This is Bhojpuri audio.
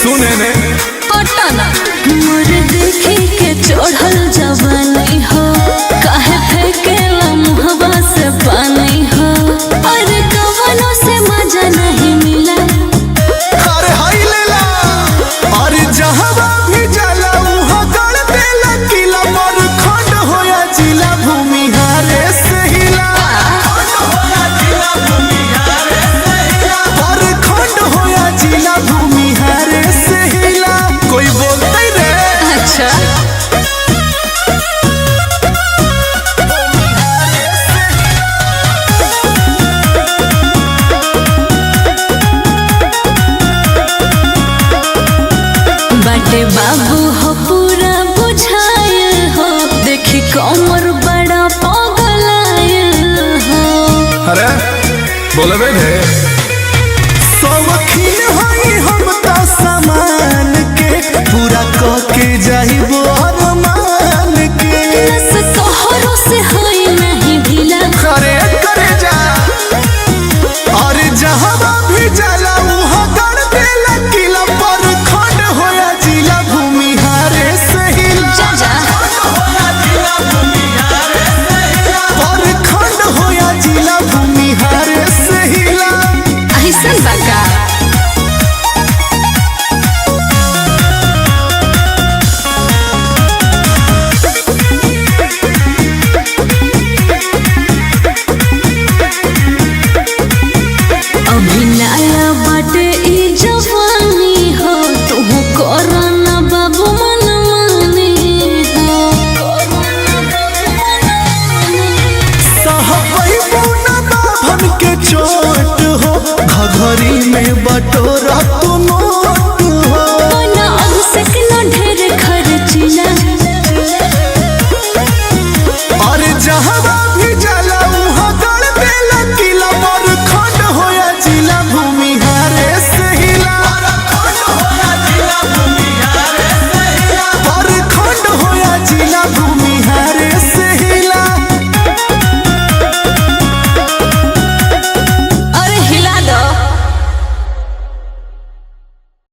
सुने ने पटना मोर देखी के चढ़ल जवानी हो काहे फेंकेला मुहवा से पानी हो अरे कवनो से मजा नहीं मिला। अरे हाय लेला अरे जहां भी जाला वहां गड़ देला किला मोर खंड होया जिला भूमि हारे से हिला और खंड होया जिला भूमि हारे से हिला। कोई बोलते रे अच्छा बाटे बाबू हो पूरा बुझायल हो देखी कमर बड़ा पगलायल हो। अरे बोले बेटे सौखीन होई हम तो सामान के पूरा क के जाइबो अरमान के नस तोहरो से होई नहीं ढीला। करे करे जा और जहां भी जाला वहां गड़ देला किला पर खंड होया जिला भूमि हारे से हिला पर खंड होया जिला भूमि हारे से हिला। ऐसन बाका अभी नया बाटे ई जवानी हो तुम कोरोना बाबू मन मानी हो। सहबई मुना बाभन के चोट हो घघरी में बटोरा तू नोट